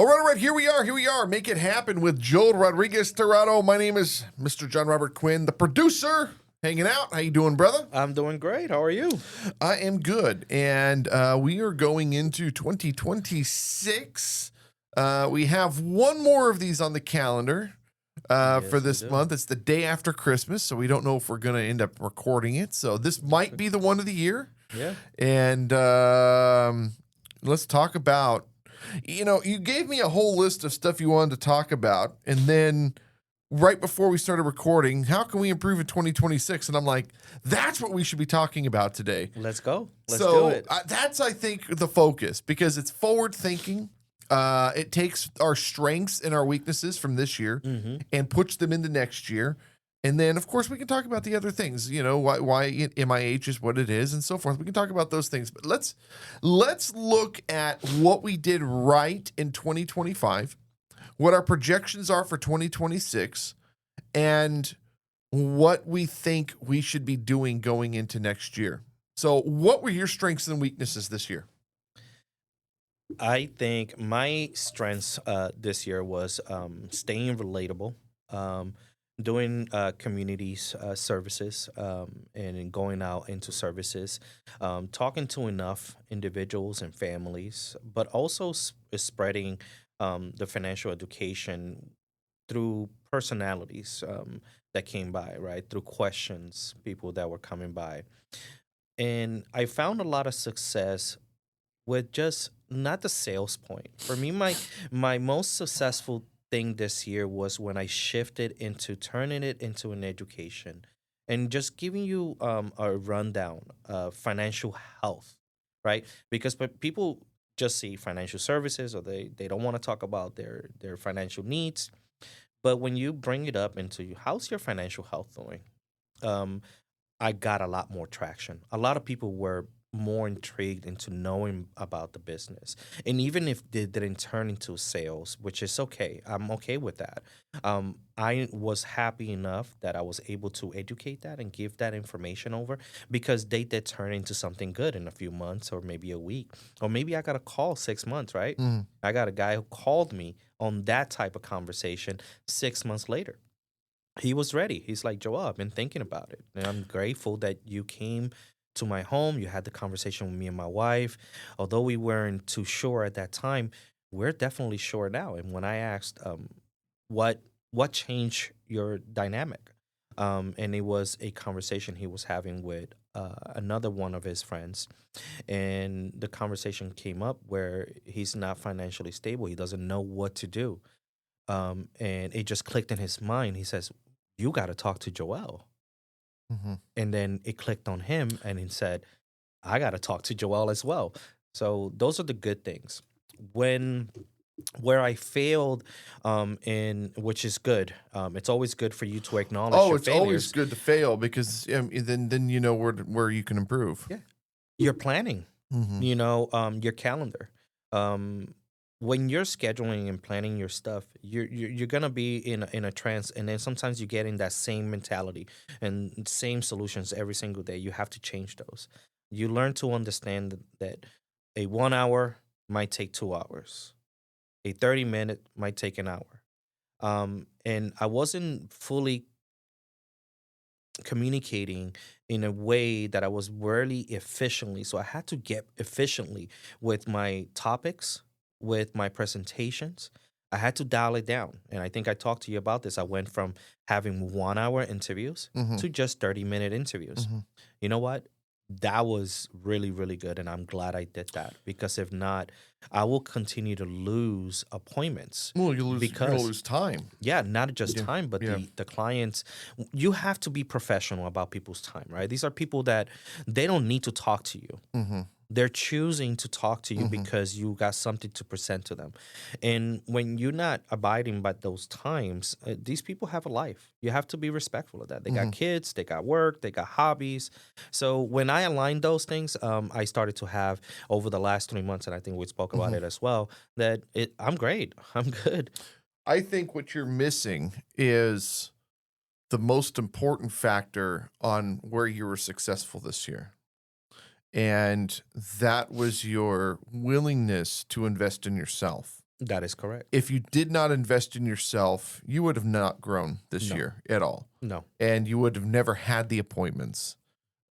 All right, here we are. Make it happen with Joel Rodriguez-Tirado. My name is Mr. John Robert Quinn, the producer, hanging out. How you doing, brother? I'm doing great. How are you? I am good, and we are going into 2026. We have one more of these on the calendar for this month. It's the day after Christmas, so we don't know if we're going to end up recording it. So this might be the one of the year. Yeah. And let's talk about, you gave me a whole list of stuff you wanted to talk about, and then right before we started recording, how can we improve in 2026? And I'm like, that's what we should be talking about today. Let's go. Let's do it. That's, I think, the focus, because it's forward thinking. It takes our strengths and our weaknesses from this year and puts them into next year. And then, of course, we can talk about the other things, why MIH is what it is and so forth. We can talk about those things. But let's look at what we did right in 2025, what our projections are for 2026, and what we think we should be doing going into next year. So what were your strengths and weaknesses this year? I think my strengths this year was staying relatable, doing communities services, and going out into services, talking to enough individuals and families, but also spreading the financial education through personalities that came by, right? Through questions, people that were coming by. And I found a lot of success with just not the sales point. For me, my most successful thing this year was when I shifted into turning it into an education and just giving you a rundown of financial health, right? Because people just see financial services, or they don't want to talk about their financial needs. But when you bring it up into how's your financial health doing, I got a lot more traction. A lot of people were more intrigued into knowing about the business. And even if they didn't turn into sales, which is okay, I'm okay with that. I was happy enough that I was able to educate that and give that information over, because they did turn into something good in a few months, or maybe a week, or maybe I got a call 6 months, right? I got a guy who called me on that type of conversation 6 months later. He was ready. He's like, Joel, I've been thinking about it, and I'm grateful that you came to my home. You had the conversation with me and my wife. Although we weren't too sure at that time, we're definitely sure now. And when I asked, what changed your dynamic, and it was a conversation he was having with another one of his friends, and the conversation came up where he's not financially stable. He doesn't know what to do. And it just clicked in his mind. He says, you got to talk to Joel. And then it clicked on him, and he said, I got to talk to Joel as well. So those are the good things. Where I failed, in which is good. It's always good for you to acknowledge your It's failures. always good to fail, because then you know where you can improve. Yeah. Your planning, your calendar. When you're scheduling and planning your stuff, you're gonna be in a trance, and then sometimes you get in that same mentality and same solutions every single day. You have to change those. You learn to understand that a 1 hour might take 2 hours, a 30-minute might take an hour, and I wasn't fully communicating in a way that I was really efficiently. So I had to get efficiently with my topics, with my presentations. I had to dial it down. And I think I talked to you about this. I went from having 1 hour interviews to just 30-minute interviews. You know what? That was really, really good. And I'm glad I did that, because if not, I will continue to lose appointments. Well, you'll lose time. Yeah, not just time, but the clients. You have to be professional about people's time, right? These are people that they don't need to talk to you. They're choosing to talk to you because you got something to present to them. And when you're not abiding by those times, these people have a life. You have to be respectful of that. They got kids, they got work, they got hobbies. So when I aligned those things, I started to have, over the last 3 months, and I think we spoke about it as well, that I'm great. I'm good. I think what you're missing is the most important factor on where you were successful this year. And that was your willingness to invest in yourself. That is correct. If you did not invest in yourself, you would have not grown this No. year at all. No. And you would have never had the appointments.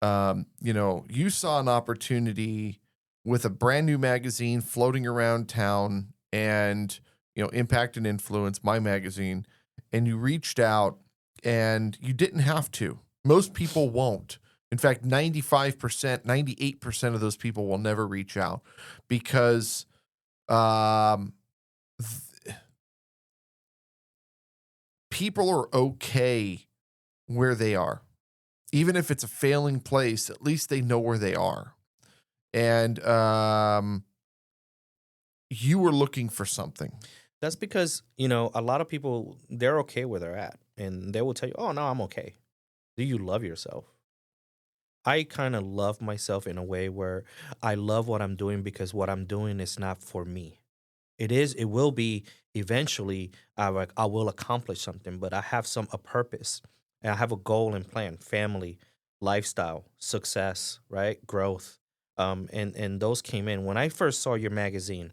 You saw an opportunity with a brand new magazine floating around town and, Impact and Influence, my magazine, and you reached out and you didn't have to. Most people won't. In fact, 95%, 98% of those people will never reach out because people are okay where they are. Even if it's a failing place, at least they know where they are. And you were looking for something. That's because, a lot of people, they're okay where they're at. And they will tell you, oh, no, I'm okay. Do you love yourself? I kind of love myself in a way where I love what I'm doing because what I'm doing is not for me. It will be eventually, I will accomplish something, but I have a purpose and I have a goal and plan, family, lifestyle, success, right? Growth. And those came in when I first saw your magazine,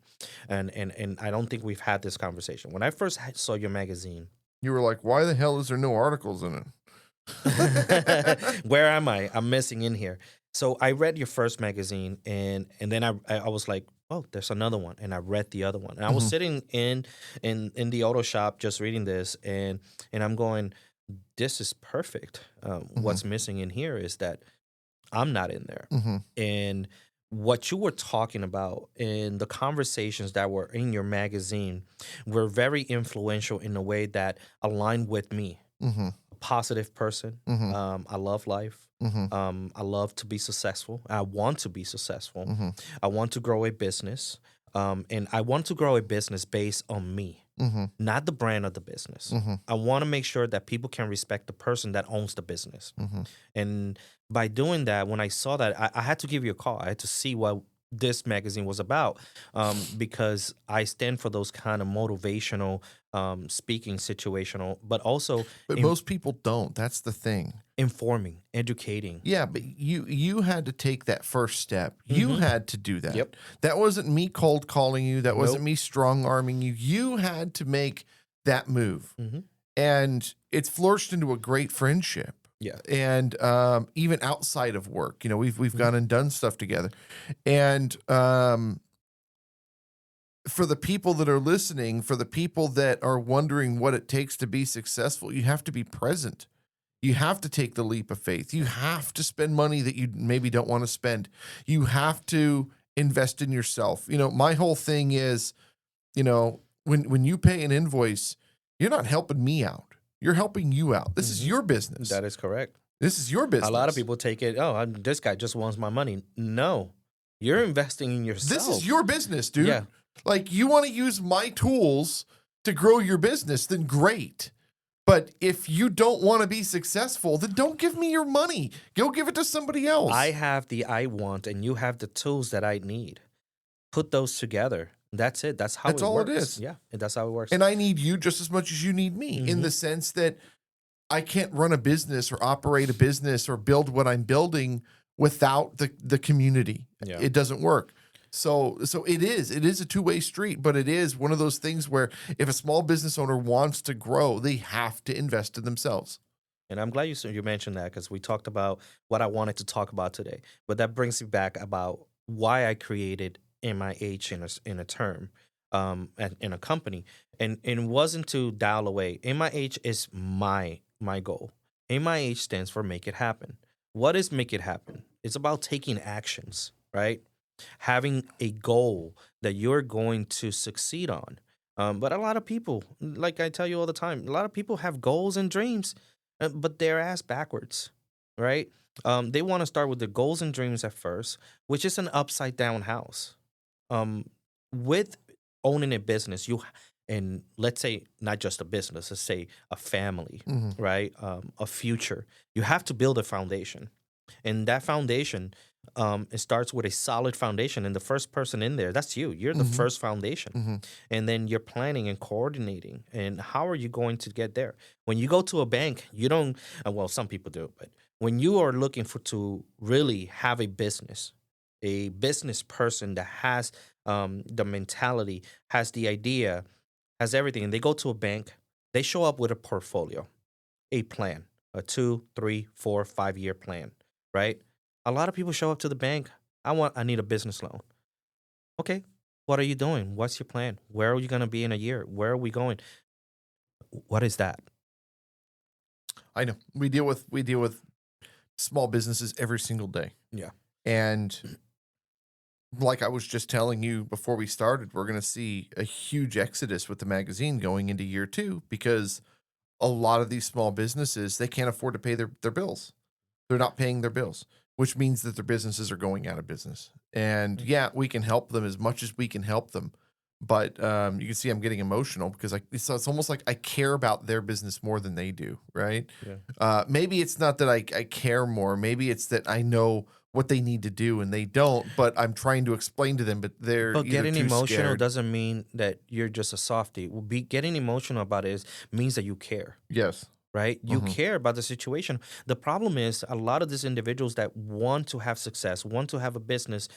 and I don't think we've had this conversation. When I first saw your magazine, you were like, why the hell is there no articles in it? Where am I? I'm missing in here. So I read your first magazine, and then I was like, oh, there's another one, and I read the other one. And I was sitting in the auto shop just reading this, and I'm going, this is perfect. What's missing in here is that I'm not in there, and what you were talking about in the conversations that were in your magazine were very influential in a way that aligned with me. Positive person. I love life. I love to be successful. I want to be successful. I want to grow a business. And I want to grow a business based on me, not the brand of the business. I want to make sure that people can respect the person that owns the business. And by doing that, when I saw that, I had to give you a call. I had to see what this magazine was about, because I stand for those kind of motivational speaking, situational, but also most people don't. That's the thing. Informing, educating. Yeah, but you had to take that first step. You had to do that. Yep. That wasn't me cold calling you. That wasn't me strong arming you. You had to make that move. And it's flourished into a great friendship. Yeah. And even outside of work, we've gone and done stuff together. And for the people that are listening, for the people that are wondering what it takes to be successful, you have to be present. You have to take the leap of faith. You have to spend money that you maybe don't want to spend. You have to invest in yourself. My whole thing is, when you pay an invoice, you're not helping me out. You're helping you out. This is your business. That is correct. This is your business. A lot of people take it, this guy just wants my money. No, you're investing in yourself. This is your business, dude. Yeah. Like, you want to use my tools to grow your business, then great. But if you don't want to be successful, then don't give me your money. Go give it to somebody else. I have the I want, and you have the tools that I need. Put those together. That's it. That's how it works. That's all it is. Yeah, that's how it works. And I need you just as much as you need me, in the sense that I can't run a business or operate a business or build what I'm building without the community. Yeah. It doesn't work. So it is a two-way street, but it is one of those things where if a small business owner wants to grow, they have to invest in themselves. And I'm glad you mentioned that, because we talked about what I wanted to talk about today. But that brings me back about why I created MIH in a term, in a company. And it wasn't to dial away. MIH is my goal. MIH stands for Make It Happen. What is Make It Happen? It's about taking actions, right? Having a goal that you're going to succeed on. But a lot of people, like I tell you all the time, a lot of people have goals and dreams, but they're ass backwards, right? They want to start with the goals and dreams at first, which is an upside down house. With owning a business, and let's say not just a business, let's say a family, right? A future. You have to build a foundation. And that foundation, it starts with a solid foundation. And the first person in there, that's you. You're the first foundation. And then you're planning and coordinating. And how are you going to get there? When you go to a bank, you don't, well, some people do, but when you are looking to really have a business person that has the mentality, has the idea, has everything, and they go to a bank, they show up with a portfolio, a plan, a 2, 3, 4, 5 year plan, right? A lot of people show up to the bank. I need a business loan. Okay, what are you doing? What's your plan? Where are you going to be in a year? Where are we going? What is that? I know we deal with small businesses every single day. Yeah. And like I was just telling you before we started, we're going to see a huge exodus with the magazine going into year 2 because a lot of these small businesses, they can't afford to pay their bills. They're not paying their bills, which means that their businesses are going out of business. And yeah, we can help them as much as we can help them. But you can see I'm getting emotional because it's almost like I care about their business more than they do, right? Yeah. Maybe it's not that I care more. Maybe it's that I know what they need to do and they don't, but I'm trying to explain to them, but they're But either getting too emotional scared. doesn't mean that you're just a softie. Getting emotional about it means that you care. Yes. Right? You Mhm. care about the situation. The problem is a lot of these individuals that want to have success, want to have a business,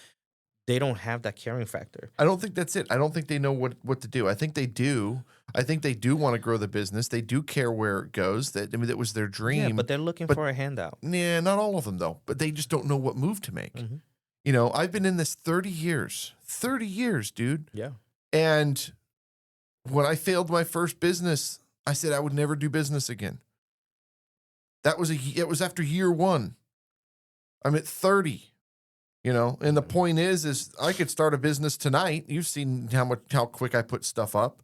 they don't have that caring factor. I don't think that's it. I don't think they know what to do. I think they do. I think they do want to grow the business. They do care where it goes. That was their dream. Yeah, but they're looking but- for a handout. Yeah, not all of them though. But they just don't know what move to make. Mhm. You know, I've been in this 30 years. 30 years, dude. Yeah. And when I failed my first business, I said I would never do business again. It was after year 1. I'm at 30. You know, and the point is I could start a business tonight. You've seen how quick I put stuff up,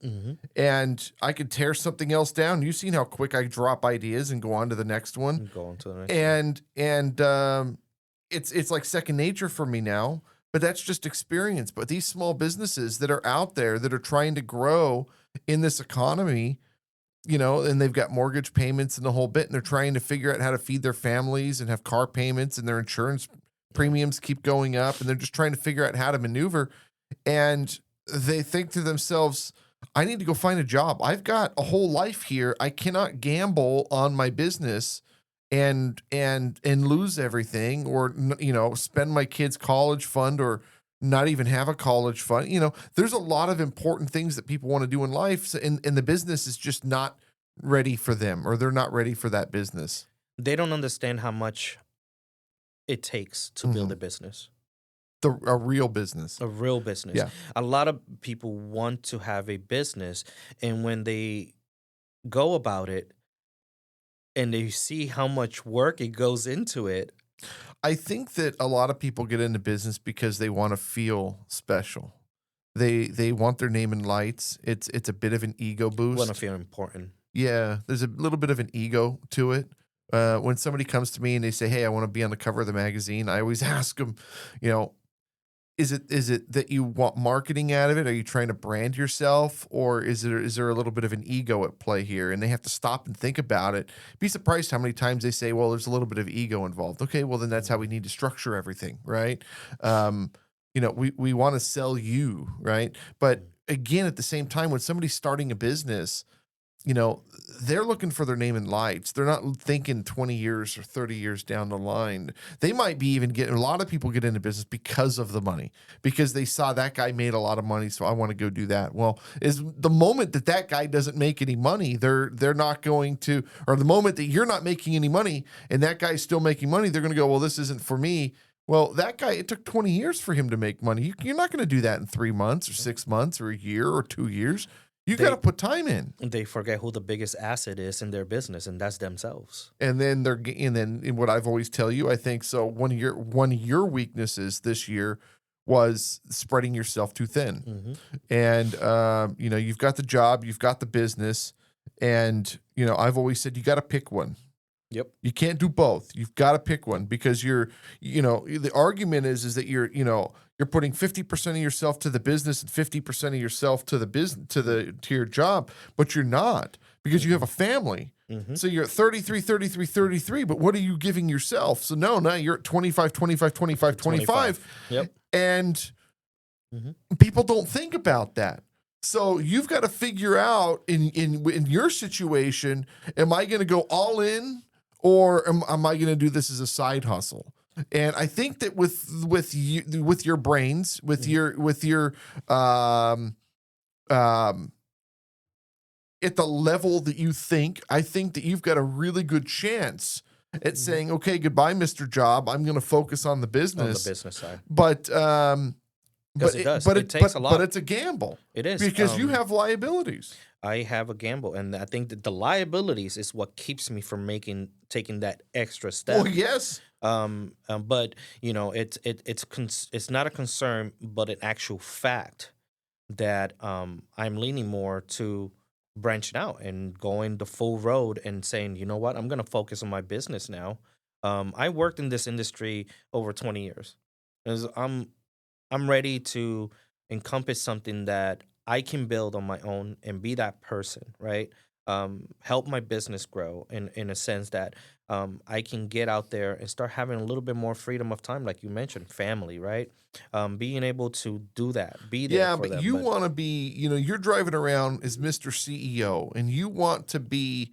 and I could tear something else down. You've seen how quick I drop ideas and go on to the next one. Go on to the next one. And it's like second nature for me now. But that's just experience. But these small businesses that are out there that are trying to grow in this economy, you know, and they've got mortgage payments and the whole bit, and they're trying to figure out how to feed their families and have car payments, and their insurance premiums keep going up, and they're just trying to figure out how to maneuver. And they think to themselves, I need to go find a job. I've got a whole life here. I cannot gamble on my business and lose everything, or, you know, spend my kids' college fund, or not even have a college fund. You know, there's a lot of important things that people want to do in life, and the business is just not ready for them, or they're not ready for that business. They don't understand how much it takes to build a business. A real business. A real business. Yeah. A lot of people want to have a business, and when they go about it and they see how much work it goes into it. I think that a lot of people get into business because they want to feel special. They want their name in lights. It's a bit of an ego boost. Want to feel important. Yeah, there's a little bit of an ego to it. When somebody comes to me and they say, "Hey, I want to be on the cover of the magazine," I always ask them, you know, is it that you want marketing out of it? Are you trying to brand yourself, or is there a little bit of an ego at play here? And they have to stop and think about it. Be surprised how many times they say, "Well, there's a little bit of ego involved." Okay, well then that's how we need to structure everything, right? You know, we want to sell you, right? But again, at the same time, when somebody's starting a business, you know, they're looking for their name in lights. They're not thinking 20 years or 30 years down the line. They might be even getting, a lot of people get into business because of the money, because they saw that guy made a lot of money, so I want to go do that. Well, is the moment that guy doesn't make any money, they're not going to, or the moment that you're not making any money and that guy's still making money, they're going to go, well, this isn't for me. Well, that guy, it took 20 years for him to make money. You're not going to do that in 3 months or 6 months or a year or 2 years. You got to put time in. They forget who the biggest asset is in their business, and that's themselves. And then what I've always tell you, I think so. One of your weaknesses this year was spreading yourself too thin. And you know, you've got the job, you've got the business, and you know, I've always said you got to pick one. Yep. You can't do both. You've got to pick one, because you know, the argument is that you're putting 50% of yourself to the business and 50% of yourself to the business, to your job, but you're not, because you have a family. So you're at 33, 33, 33, but what are you giving yourself? So now you're at 25, 25, 25, 25. Yep. And people don't think about that. So you've got to figure out in your situation, am I going to go all in, or am I going to do this as a side hustle? And I think that with your brains, with your at the level that you think, I think that you've got a really good chance at saying, okay, goodbye, Mr. Job. I'm going to focus on the business. On the business side. But Because it does. It takes a lot. But it's a gamble. It is. Because you have liabilities. I have a gamble, and I think that the liabilities is what keeps me from taking that extra step. Oh, yes. But it's not a concern, but an actual fact that I'm leaning more to branching out and going the full road and saying, you know what, I'm going to focus on my business now. I worked in this industry over 20 years. I'm ready to encompass something that I can build on my own and be that person, right? Help my business grow in a sense that I can get out there and start having a little bit more freedom of time, like you mentioned, family, right? Being able to do that, be there for them. You want to be, you're driving around as Mr. CEO, and you want to be.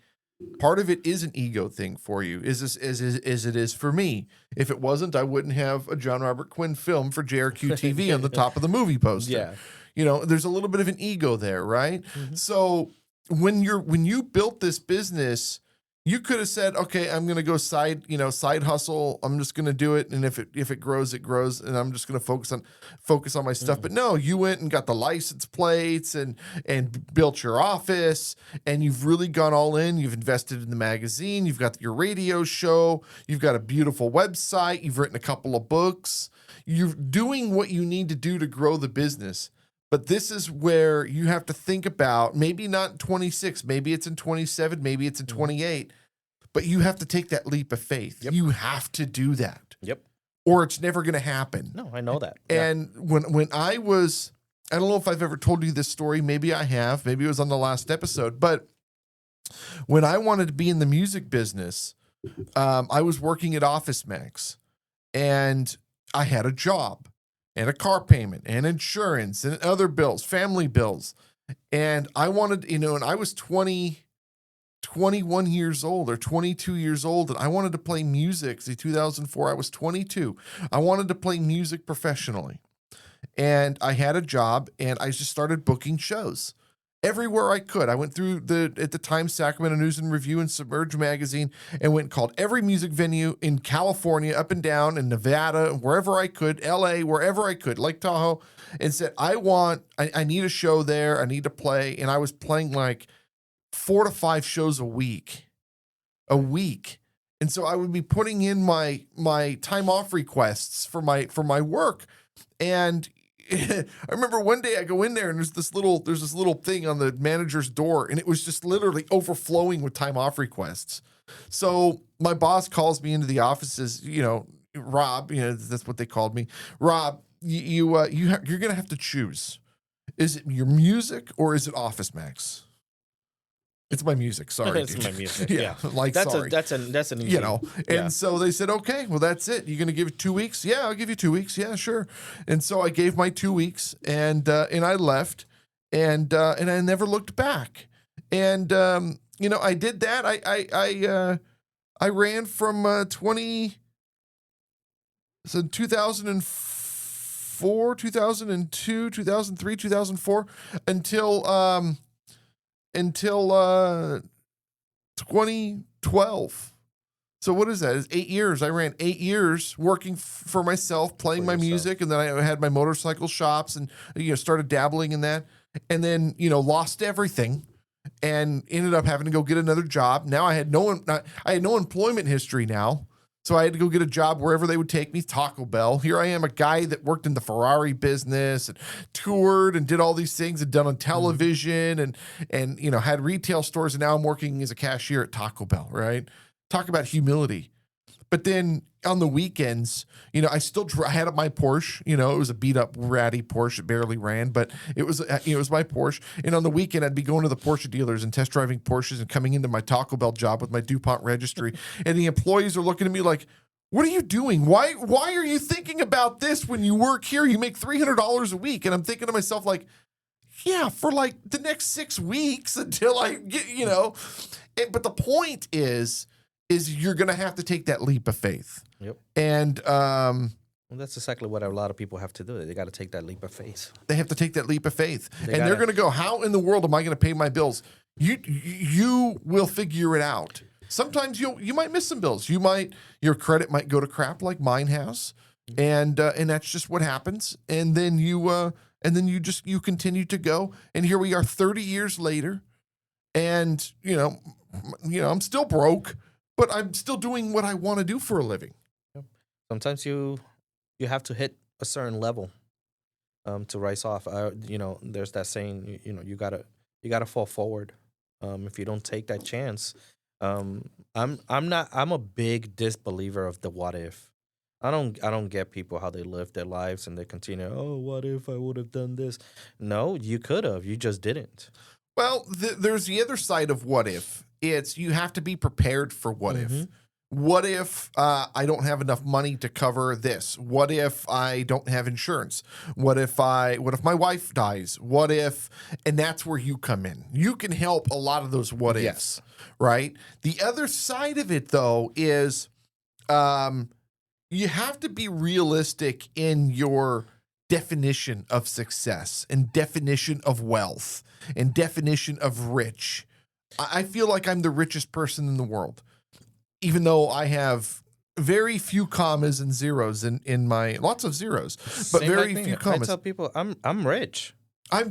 Part of it is an ego thing for you, as it is for me. If it wasn't, I wouldn't have a John Robert Quinn film for JRQ TV on the top of the movie poster. Yeah. There's a little bit of an ego there, right? Mm-hmm. So when you built this business, you could have said, okay, I'm going to go side hustle. I'm just going to do it. And if it grows, it grows. And I'm just going to focus on my stuff. Mm-hmm. But no, you went and got the license plates and built your office, and you've really gone all in. You've invested in the magazine. You've got your radio show. You've got a beautiful website. You've written a couple of books. You're doing what you need to do to grow the business. But this is where you have to think about, maybe not in 26, maybe it's in 27, maybe it's in 28, but you have to take that leap of faith. Yep. You have to do that. Yep. Or it's never going to happen. No, I know that. And when I don't know if I've ever told you this story. Maybe I have. Maybe it was on the last episode. But when I wanted to be in the music business, I was working at Office Max, and I had a job and a car payment and insurance and other bills, family bills. And I wanted, and I was 21 years old or 22 years old, and I wanted to play music. See, 2004, I was 22. I wanted to play music professionally. And I had a job, and I just started booking shows everywhere I could. I went through at the time, Sacramento News and Review and Submerge Magazine, and went and called every music venue in California, up and down, in Nevada, wherever I could, LA, wherever I could, Lake Tahoe, and said, I need a show there. I need to play. And I was playing like 4 to 5 shows a week. And so I would be putting in my time off requests for my work. And I remember one day I go in there, and there's this little thing on the manager's door, and it was just literally overflowing with time off requests. So my boss calls me into the office, says, Rob, that's what they called me. Rob, you're going to have to choose. Is it your music or is it Office Max? It's my music. Sorry. It's my music. Yeah. Like, that's sorry. That's an easy, And so they said, okay, well, that's it. You're going to give it 2 weeks? Yeah, I'll give you 2 weeks. Yeah, sure. And so I gave my 2 weeks, and I left, and I never looked back. And, I did that. I ran from 2004, 2002, 2003, 2004 until 2012. So what is that? It's 8 years. I ran 8 years working for myself, playing my music, and then I had my motorcycle shops and started dabbling in that, and then lost everything and ended up having to go get another job. Now I had no employment history now. So I had to go get a job wherever they would take me, Taco Bell. Here I am, a guy that worked in the Ferrari business and toured and did all these things and done on television and had retail stores. And now I'm working as a cashier at Taco Bell, right? Talk about humility. But then on the weekends, I still I had my Porsche. It was a beat up, ratty Porsche. It barely ran, but it was my Porsche. And on the weekend, I'd be going to the Porsche dealers and test driving Porsches and coming into my Taco Bell job with my DuPont registry. And the employees are looking at me like, "What are you doing? Why are you thinking about this when you work here? You make $300 a week." And I'm thinking to myself like, yeah, for like the next 6 weeks until I get, But the point is you're going to have to take that leap of faith. Yep. And Well, that's exactly what a lot of people have to do. They got to take that leap of faith. they have to take that leap of faith. They And they're gotta- going to go, how in the world am I going to pay my bills? You will figure it out. Sometimes you might miss some bills. Your credit might go to crap like mine has. And that's just what happens. And then you continue to go. And here we are 30 years later. And I'm still broke, but I'm still doing what I want to do for a living. Sometimes you have to hit a certain level to rise off. There's that saying, you gotta fall forward. If you don't take that chance, I'm a big disbeliever of the what if. I don't get people how they live their lives and they continue, oh, what if I would have done this? No, you could have. You just didn't. Well, there's the other side of what if. It's you have to be prepared for what if. What if I don't have enough money to cover this? What if I don't have insurance? What if my wife dies? What if, and that's where you come in. You can help a lot of those what ifs, right? The other side of it though is you have to be realistic in your definition of success and definition of wealth and definition of rich. I feel like I'm the richest person in the world, even though I have very few commas and zeros in my lots of zeros, but very few commas. I tell people I'm rich. I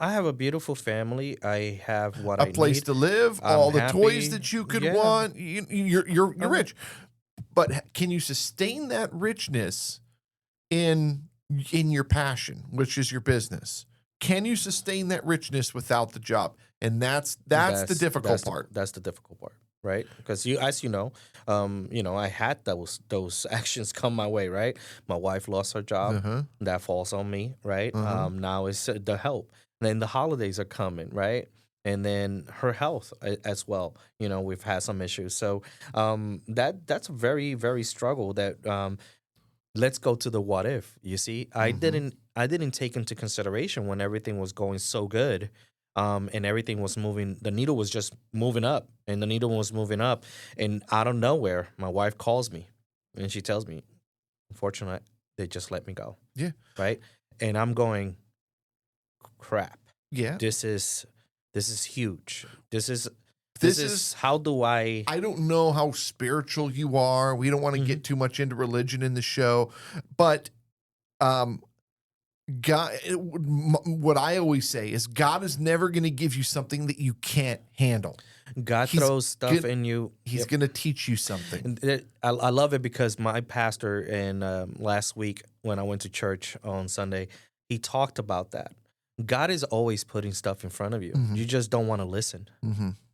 have a beautiful family. I have what I need. A place to live, all the toys that you could want. You're rich. But can you sustain that richness in your passion, which is your business? Can you sustain that richness without the job? And that's the difficult part. That's the difficult part, right? Because as you know, I had those actions come my way, right? My wife lost her job. That falls on me, right? Now it's the help. And then the holidays are coming, right? And then her health as well. We've had some issues. So that's a very, very struggle that let's go to the what if. You see, I didn't take into consideration when everything was going so good and everything was moving. The needle was just moving up and the needle was moving up. And out of nowhere, my wife calls me and she tells me, unfortunately, they just let me go. Yeah. Right. And I'm going, crap. Yeah. This is huge. This is how do I don't know how spiritual you are. We don't want to get too much into religion in the show, but God, what I always say is God is never going to give you something that you can't handle. God throws stuff in you. He's going to teach you something. I love it because my pastor last week when I went to church on Sunday, he talked about that. God is always putting stuff in front of you. You just don't want to listen.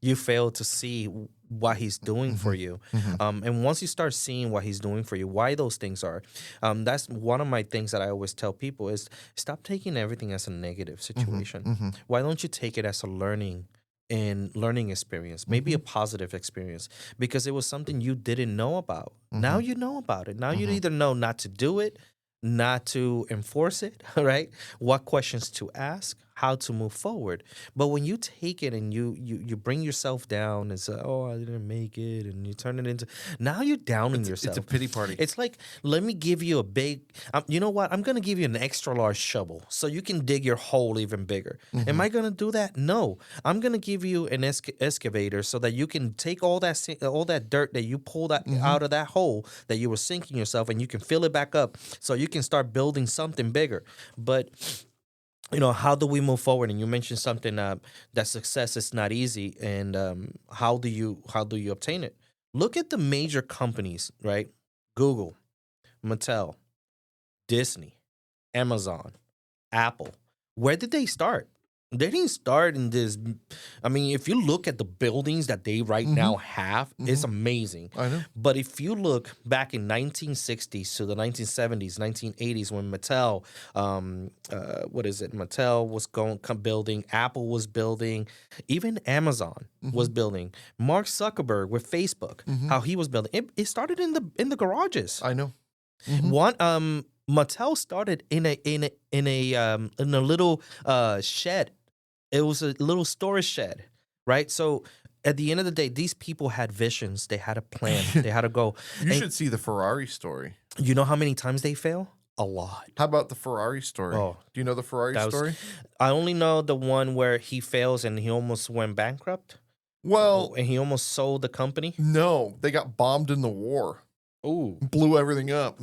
You fail to see what he's doing for you. And once you start seeing what he's doing for you, why those things are, that's one of my things that I always tell people is stop taking everything as a negative situation. Why don't you take it as a learning experience, maybe a positive experience, because it was something you didn't know about. Now you know about it. Now you either know not to do it, not to enforce it, right? What questions to ask, how to move forward. But when you take it and you bring yourself down and say, oh, I didn't make it, and you turn it into, now you're downing yourself. It's a pity party. It's like, let me give you a big, you know what? I'm going to give you an extra large shovel so you can dig your hole even bigger. Am I going to do that? No. I'm going to give you an excavator so that you can take all that dirt that you pulled out of that hole that you were sinking yourself, and you can fill it back up so you can start building something bigger. But how do we move forward? And you mentioned something that success is not easy, and how do you obtain it? Look at the major companies, right? Google, Mattel, Disney, Amazon, Apple. Where did they start? They didn't start in this. I mean, if you look at the buildings that they right now have, it's amazing. I know. But if you look back in 1960s to the 1970s, 1980s, when Mattel, Mattel was building, Apple was building, even Amazon was building. Mark Zuckerberg with Facebook, how he was building. It started in the garages. I know. One Mattel started in a little shed. It was a little storage shed, right? So at the end of the day, these people had visions. They had a plan. They had a goal. You And should see the Ferrari story. you know how many times they fail? A lot. How about the Ferrari story? Oh, Do you know the Ferrari that was- story? I only know the one where he fails and he almost went bankrupt. Well, And he almost sold the company. no, they got bombed in the war, Oh, blew everything up.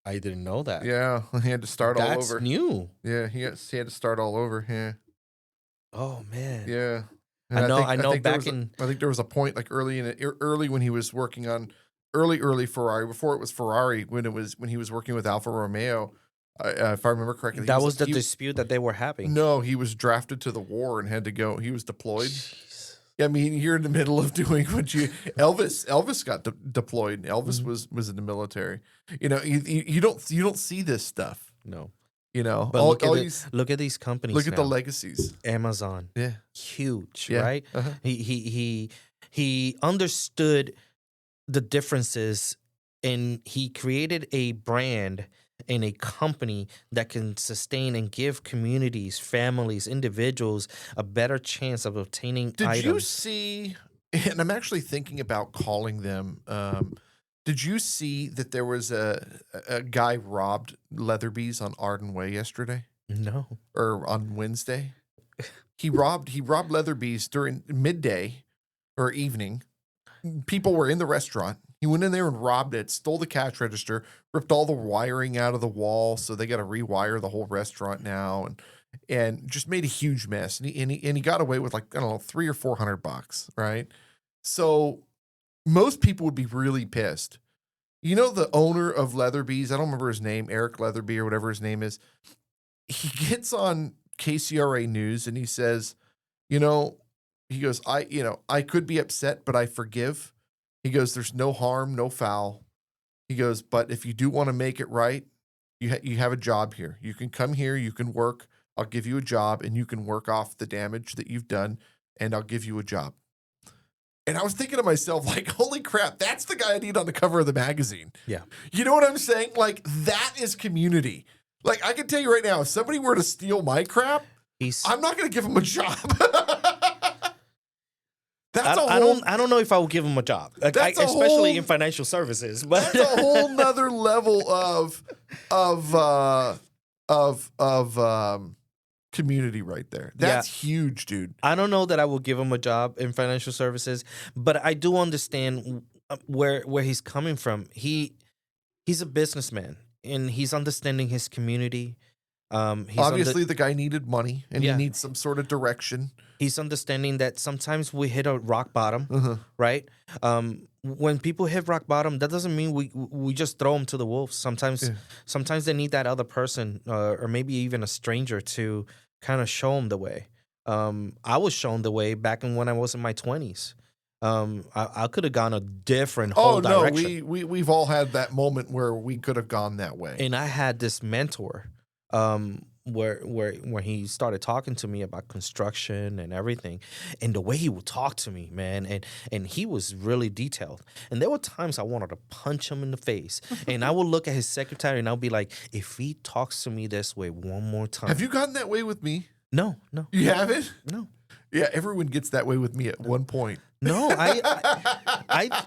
I didn't know that. Yeah, he had to start all That's over. new. Yeah, he had to start all over. Yeah, Oh man. yeah. I know think there back was a- in- I think there was a point like early when he was working on early Ferrari before it was Ferrari when he was working with Alfa Romeo. If I remember correctly, That was the dispute that they were having. No, he was drafted to the war and had to go. He was deployed. Jeez. Yeah, I mean, you're in the middle of doing what you. Elvis got deployed. Elvis was in the military. You know, you don't see this stuff. No. You know, But look at these companies. look at the now. legacies. Amazon. Yeah, Huge, Yeah. right? Uh-huh. He understood the differences, and he created a brand and a company that can sustain and give communities, families, individuals a better chance of obtaining Did items. you see? And I'm actually thinking about calling them. Did you see that there was a guy robbed Leatherby's on Arden Way yesterday No. or on Wednesday? He robbed Leatherby's during midday or evening. People were in the restaurant. He went in there and robbed it, stole the cash register, ripped all the wiring out of the wall, so they got to rewire the whole restaurant now, and just made a huge mess. And he got away with, like, I don't know, $300 or $400, right? So most people would be really pissed. You know, the owner of Leatherby's, I don't remember his name, Eric Leatherby or whatever his name is. He gets on KCRA News and he says, he goes, I could be upset, but I forgive. He goes, there's no harm, no foul. He goes, but if you do want to make it right, you have a job here. You can come here, you can work. I'll give you a job and you can work off the damage that you've done and I'll give you a job. And I was thinking to myself, like, holy crap, that's the guy I need on the cover of the magazine. Yeah. You know what I'm saying? Like, that is community. Like, I can tell you right now, if somebody were to steal my crap, I'm not going to give him a job. I don't know if I would give him a job, especially in financial services. But that's a whole nother level of community right there. That's huge, dude. I don't know that I will give him a job in financial services, but I do understand where he's coming from. He's a businessman and he's understanding his community. Obviously, the guy needed money and he needs some sort of direction. He's understanding that sometimes we hit a rock bottom, right? When people hit rock bottom, that doesn't mean we just throw them to the wolves. Sometimes they need that other person or maybe even a stranger to kind of show them the way. I was shown the way back when I was in my 20s. I could have gone a different whole direction. We've all had that moment where we could have gone that way. And I had this mentor where he started talking to me about construction and everything, and the way he would talk to me, man, and he was really detailed. And there were times I wanted to punch him in the face, and I would look at his secretary and I'll be like, if he talks to me this way one more time. Have you gotten that way with me? No. You haven't? No. Yeah, everyone gets that way with me at one point. No, I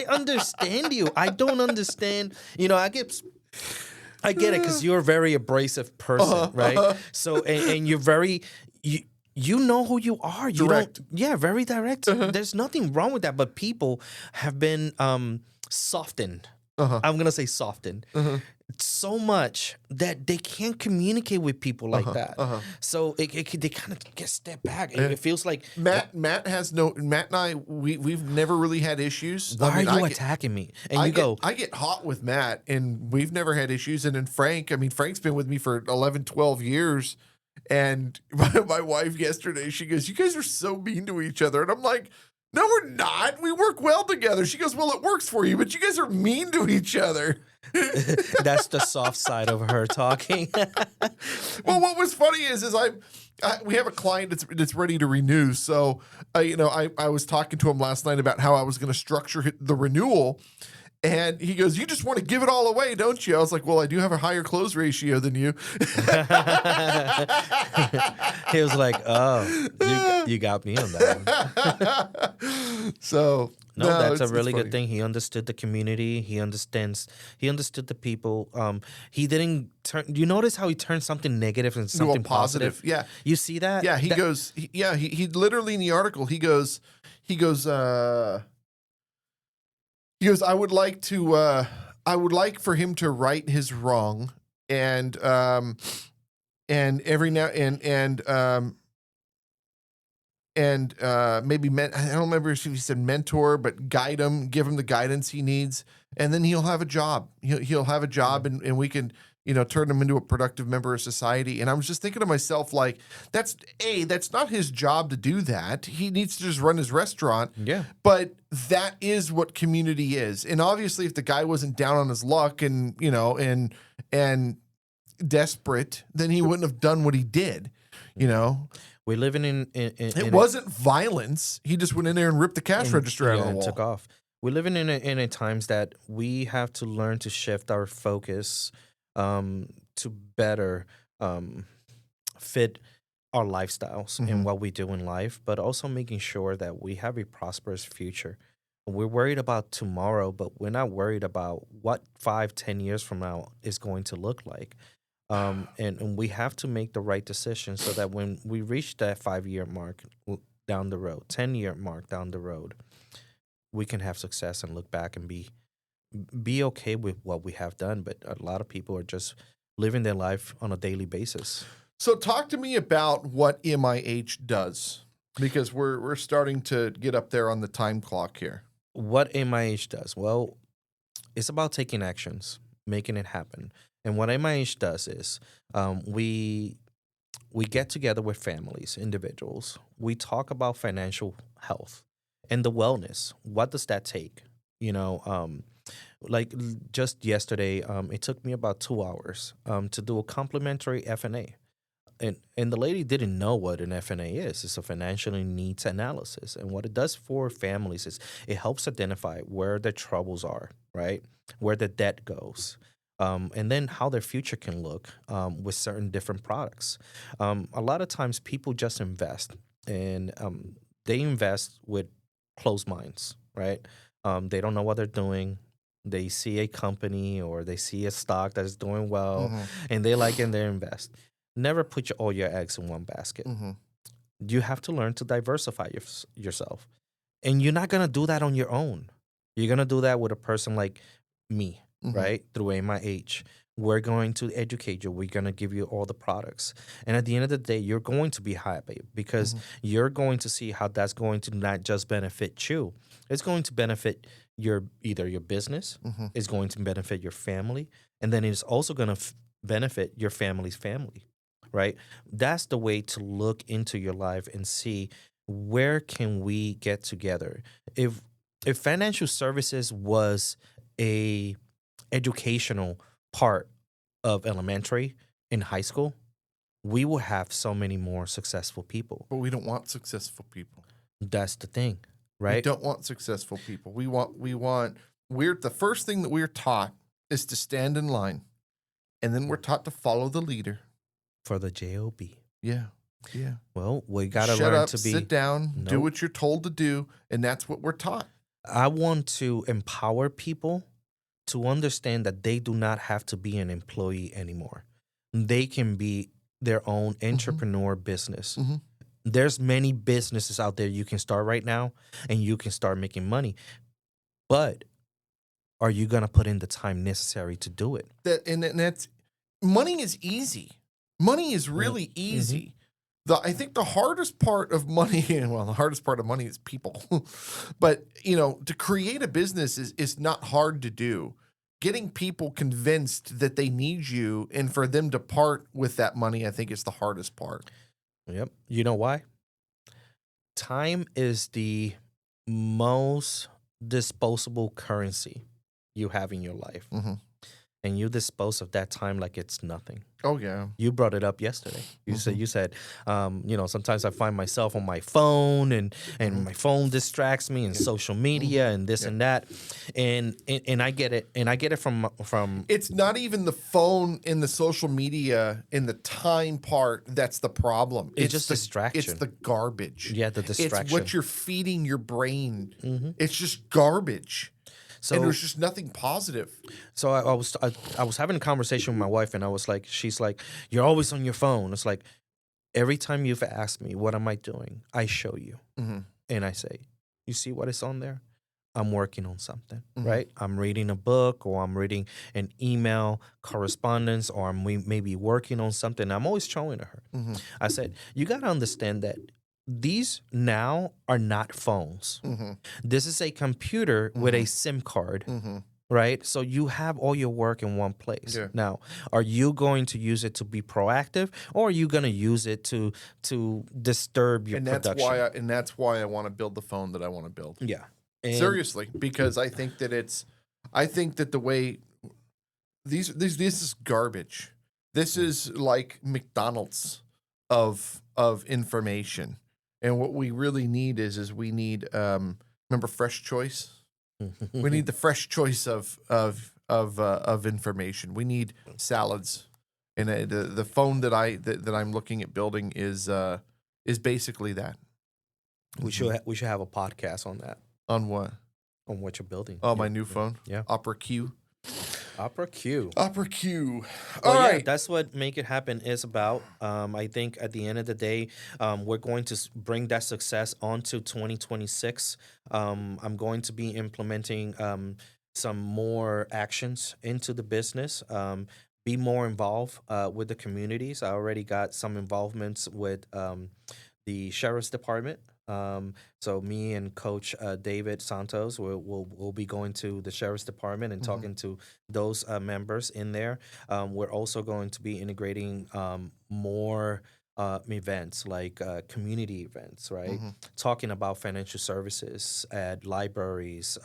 understand you. I don't understand. I get it because you're a very abrasive person, right? So, and you're very, you know who you are. You direct. Very direct. There's nothing wrong with that, but people have been softened. I'm going to say softened. So much that they can't communicate with people like that. So they kind of get stepped back. And it feels like Matt and I, we've never really had issues. Why are you attacking me? And I get hot with Matt and we've never had issues. And then Frank's been with me for 11, 12 years. And my wife yesterday, she goes, you guys are so mean to each other. And I'm like, no, we're not. We work well together. She goes, well, it works for you, but you guys are mean to each other. That's the soft side of her talking. Well, what was funny is we have a client that's ready to renew. So, I was talking to him last night about how I was going to structure the renewal. And he goes, you just want to give it all away, don't you? I was like, well, I do have a higher close ratio than you. He was like, oh, you got me on that one. So No, that's a really funny. good thing. He understood the community. He understood the people. He didn't turn. Do you notice how he turned something negative into something positive? Yeah. You see that? Yeah, he goes, he literally in the article, he goes, I would like for him to right his wrong and every now and maybe I don't remember if he said mentor, but guide him, give him the guidance he needs, and then he'll have a job. He'll have a job, and we can, turn him into a productive member of society. And I was just thinking to myself, like, that's not his job to do that. He needs to just run his restaurant. Yeah. But that is what community is. And obviously, if the guy wasn't down on his luck and desperate, then he wouldn't have done what he did. We're living in it wasn't violence. He just went in there and ripped the cash register out of the wall. And took off. We're living in a times that we have to learn to shift our focus to better fit our lifestyles and what we do in life, but also making sure that we have a prosperous future. We're worried about tomorrow, but we're not worried about what 5-10 years from now is going to look like. And we have to make the right decision so that when we reach that 5-year mark down the road, 10-year mark down the road, we can have success and look back and be okay with what we have done. But a lot of people are just living their life on a daily basis. So talk to me about what MIH does, because we're starting to get up there on the time clock here. What MIH does? Well, it's about taking actions, making it happen. And what MIH does is we get together with families, individuals. We talk about financial health and the wellness. What does that take? Like just yesterday, it took me about 2 hours to do a complimentary FNA. And the lady didn't know what an FNA is. It's a financial needs analysis. And what it does for families is it helps identify where their troubles are, right? Where the debt goes. And then how their future can look with certain different products. A lot of times people just invest, and they invest with closed minds, right? They don't know what they're doing. They see a company or they see a stock that is doing well, and they like it and they invest. Never put all your eggs in one basket. You have to learn to diversify yourself. And you're not going to do that on your own. You're going to do that with a person like me. Right? Through MIH. We're going to educate you. We're going to give you all the products. And at the end of the day, you're going to be happy because you're going to see how that's going to not just benefit you. It's going to benefit either your business, it's going to benefit your family, and then it's also going to benefit your family's family, right? That's the way to look into your life and see where can we get together. If financial services was a educational part of elementary and high school, we will have so many more successful people. But we don't want successful people. That's the thing, right? We don't want successful people. The first thing that we're taught is to stand in line, and then we're taught to follow the leader. For the job. Yeah. Well, we got to Shut learn up, to be. sit down, do what you're told to do, and that's what we're taught. I want to empower people to understand that they do not have to be an employee anymore. They can be their own entrepreneur business. There's many businesses out there you can start right now, and you can start making money. But are you going to put in the time necessary to do it? That's money is easy. Money is really easy. I think the hardest part of money, the hardest part of money is people. But, to create a business is not hard to do. Getting people convinced that they need you and for them to part with that money, I think is the hardest part. Yep. You know why? Time is the most disposable currency you have in your life. and you dispose of that time like it's nothing. Oh yeah. You brought it up yesterday. You said, sometimes I find myself on my phone and my phone distracts me and social media and this and that, and I get it, and I get it from. It's not even the phone and the social media in the time part that's the problem. It's just distraction. It's the garbage. Yeah, the distraction. It's what you're feeding your brain. It's just garbage. So and there's just nothing positive. So I was having a conversation with my wife, and I was like, she's like, "You're always on your phone." It's like, every time you've asked me, what am I doing? I show you. And I say, you see what is on there? I'm working on something, right? I'm reading a book, or I'm reading an email correspondence, or I'm maybe working on something. I'm always showing her. I said, you got to understand that these now are not phones. This is a computer with a SIM card, right? So you have all your work in one place. Yeah. Now, are you going to use it to be proactive, or are you going to use it to disturb your production? That's why I want to build the phone that I want to build. Yeah. And seriously, because I think that the way this is garbage. This is like McDonald's of information. And what we really need is we need remember Fresh Choice? We need the fresh choice of information. We need salads. And the phone that I'm looking at building is basically that. We should have a podcast on that. On what? On what you're building. Oh, my new phone? Yeah. Opera Q. Opera Q. Opera Q. Well, All yeah, right. that's what Make It Happen is about. I think at the end of the day, we're going to bring that success onto 2026. I'm going to be implementing some more actions into the business. Be more involved with the communities. I already got some involvements with the sheriff's department. So me and Coach David Santos will be going to the sheriff's department and talking to those members in there. We're also going to be integrating more events like community events, right? Talking about financial services at libraries,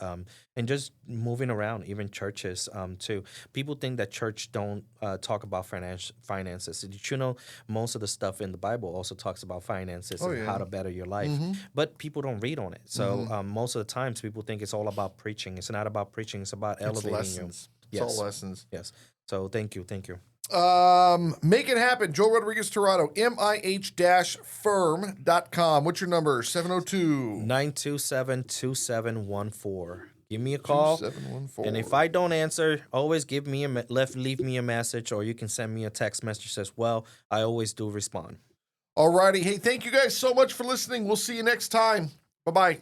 and just moving around, even churches too. People think that church don't talk about finances. Did you know most of the stuff in the Bible also talks about finances and how to better your life? But people don't read on it. So most of the times people think it's all about preaching. It's not about preaching. It's about elevating lessons. you. It's all lessons. Yes. So thank you. Make it happen. Joe Rodriguez-Tirado, MIH-firm.com. What's your number? 702 927-2714. Give me a call. 2714. And if I don't answer, always leave me a message, or you can send me a text message as well. I always do respond. All righty. Hey, thank you guys so much for listening. We'll see you next time. Bye-bye.